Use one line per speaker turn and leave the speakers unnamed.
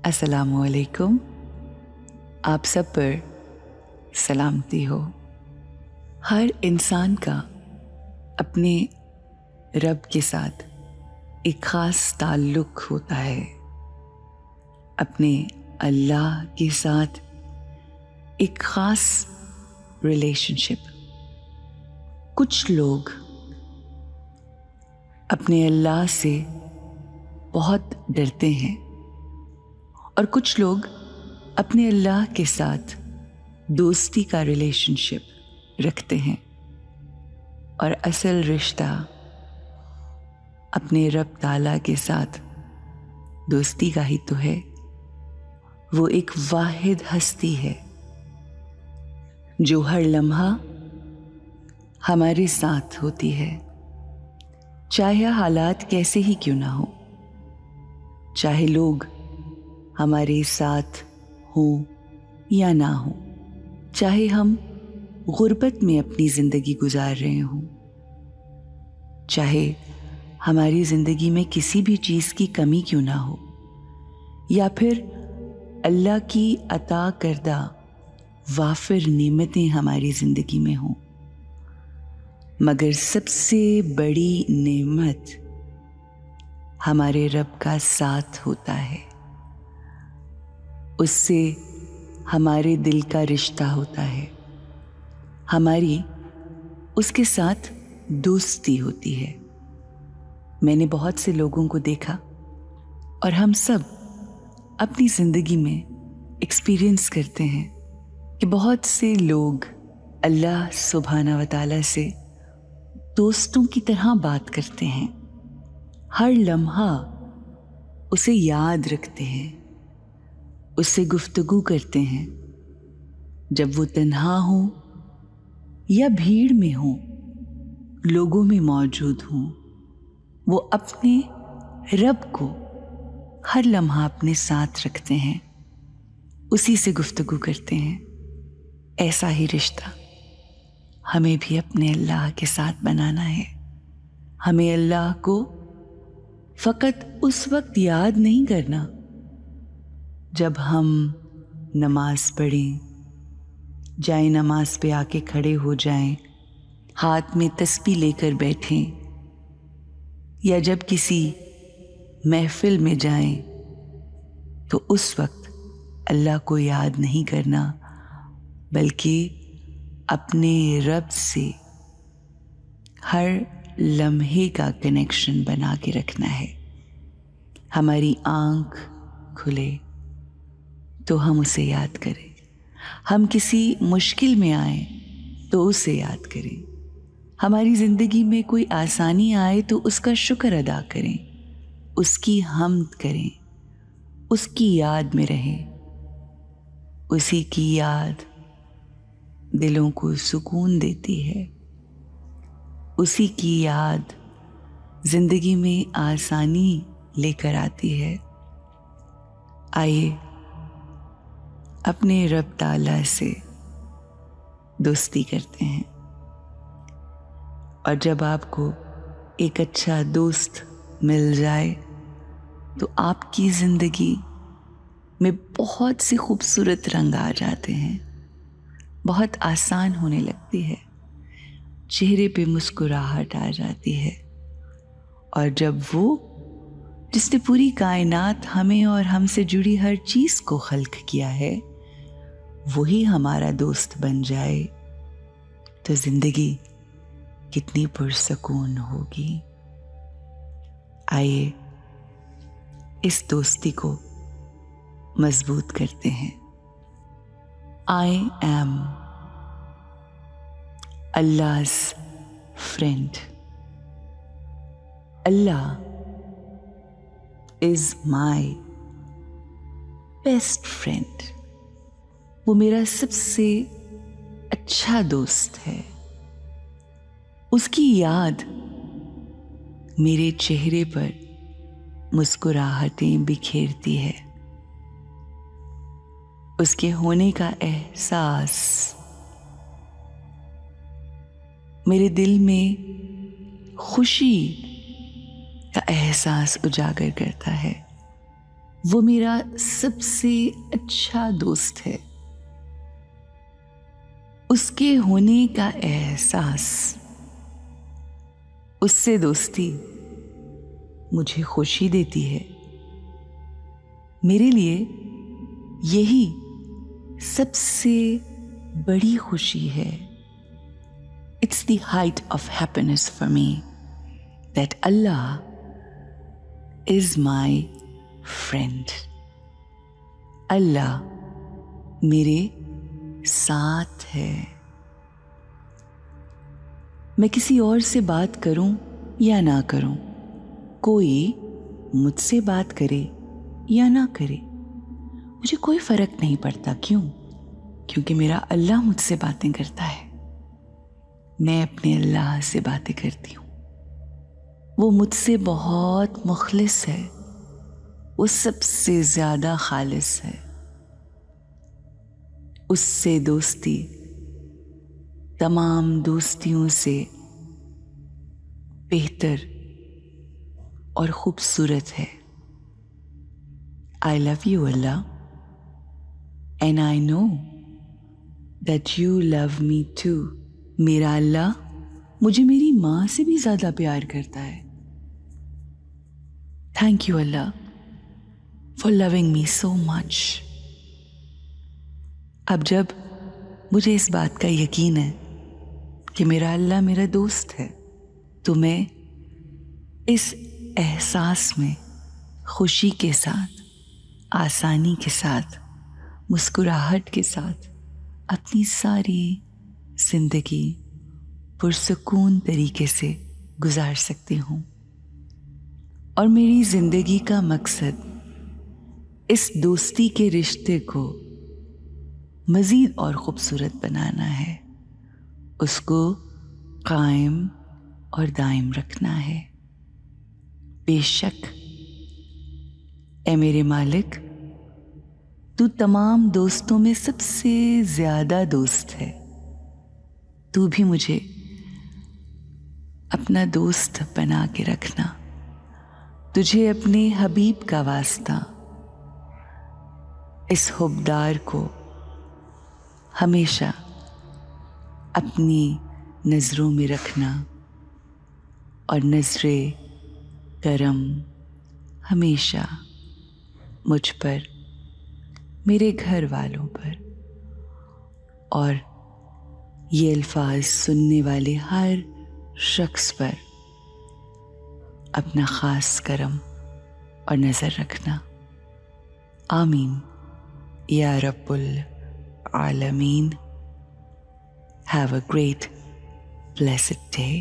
अस्सलामुअलैकुम। आप सब पर सलामती हो। हर इंसान का अपने रब के साथ एक ख़ास ताल्लुक़ होता है, अपने अल्लाह के साथ एक ख़ास रिलेशनशिप। कुछ लोग अपने अल्लाह से बहुत डरते हैं और कुछ लोग अपने अल्लाह के साथ दोस्ती का रिलेशनशिप रखते हैं, और असल रिश्ता अपने रब ताला के साथ दोस्ती का ही तो है। वो एक वाहिद हस्ती है जो हर लम्हा हमारे साथ होती है, चाहे हालात कैसे ही क्यों ना हो, चाहे लोग हमारे साथ हो या ना हो, चाहे हम गुर्बत में अपनी ज़िंदगी गुजार रहे हों, चाहे हमारी ज़िंदगी में किसी भी चीज़ की कमी क्यों ना हो, या फिर अल्लाह की अता करदा वाफिर नेमतें हमारी ज़िंदगी में हों, मगर सबसे बड़ी नेमत हमारे रब का साथ होता है। उससे हमारे दिल का रिश्ता होता है, हमारी उसके साथ दोस्ती होती है। मैंने बहुत से लोगों को देखा और हम सब अपनी ज़िंदगी में एक्सपीरियंस करते हैं कि बहुत से लोग अल्लाह सुब्हाना व तआला से दोस्तों की तरह बात करते हैं, हर लम्हा उसे याद रखते हैं, उससे गुफ्तगू करते हैं। जब वो तन्हा हो या भीड़ में हो, लोगों में मौजूद हो, वो अपने रब को हर लम्हा अपने साथ रखते हैं, उसी से गुफ्तगू करते हैं। ऐसा ही रिश्ता हमें भी अपने अल्लाह के साथ बनाना है। हमें अल्लाह को फ़कत उस वक्त याद नहीं करना जब हम नमाज पढ़ें, जाए नमाज पे आके खड़े हो जाएं, हाथ में तस्बीह लेकर बैठें, या जब किसी महफिल में जाएं तो उस वक्त अल्लाह को याद नहीं करना, बल्कि अपने रब से हर लम्हे का कनेक्शन बना के रखना है। हमारी आँख खुले तो हम उसे याद करें, हम किसी मुश्किल में आए तो उसे याद करें, हमारी ज़िंदगी में कोई आसानी आए तो उसका शुक्र अदा करें, उसकी हम्द करें, उसकी याद में रहें। उसी की याद दिलों को सुकून देती है, उसी की याद ज़िंदगी में आसानी लेकर आती है। आइए अपने रब ताला से दोस्ती करते हैं, और जब आपको एक अच्छा दोस्त मिल जाए तो आपकी ज़िंदगी में बहुत से खूबसूरत रंग आ जाते हैं, बहुत आसान होने लगती है, चेहरे पे मुस्कुराहट आ जाती है। और जब वो जिसने पूरी कायनात हमें और हमसे जुड़ी हर चीज़ को खल्क किया है, वही हमारा दोस्त बन जाए तो ज़िंदगी कितनी पुरसकून होगी। आइए इस दोस्ती को मजबूत करते हैं। I am Allah's friend. Allah is my best friend. वो मेरा सबसे अच्छा दोस्त है। उसकी याद मेरे चेहरे पर मुस्कुराहटें बिखेरती है, उसके होने का एहसास मेरे दिल में खुशी का एहसास उजागर करता है। वो मेरा सबसे अच्छा दोस्त है। उसके होने का एहसास, उससे दोस्ती मुझे खुशी देती है। मेरे लिए यही सबसे बड़ी खुशी है। It's the height of happiness for me that Allah is my friend. अल्लाह मेरे साथ है। मैं किसी और से बात करूं या ना करूं, कोई मुझसे बात करे या ना करे, मुझे कोई फर्क नहीं पड़ता। क्यों? क्योंकि मेरा अल्लाह मुझसे बातें करता है। मैं अपने अल्लाह से बातें करती हूँ। वो मुझसे बहुत मुखलिस है, वो सबसे ज्यादा खालिस है। उससे दोस्ती तमाम दोस्तियों से बेहतर और खूबसूरत है। I love you, Allah, and I know that you love me too. मेरा अल्लाह मुझे मेरी माँ से भी ज्यादा प्यार करता है। Thank you, Allah, for loving me so much. अब जब मुझे इस बात का यकीन है कि मेरा अल्लाह मेरा दोस्त है, तो मैं इस एहसास में खुशी के साथ, आसानी के साथ, मुस्कुराहट के साथ अपनी सारी जिंदगी पुरसुकून तरीके से गुजार सकती हूँ। और मेरी जिंदगी का मकसद इस दोस्ती के रिश्ते को मज़ीद और ख़ूबसूरत बनाना है, उसको कायम और दायम रखना है। बेशक ए मेरे मालिक, तू तमाम दोस्तों में सबसे ज़्यादा दोस्त है। तू भी मुझे अपना दोस्त बना के रखना। तुझे अपने हबीब का वास्ता, इस हुब्बदार को हमेशा अपनी नज़रों में रखना और नज़रे करम हमेशा मुझ पर, मेरे घर वालों पर और ये अल्फाज सुनने वाले हर शख्स पर अपना ख़ास करम और नज़र रखना। आमीन या रब्बुल आलमीन। Have a great, blessed day.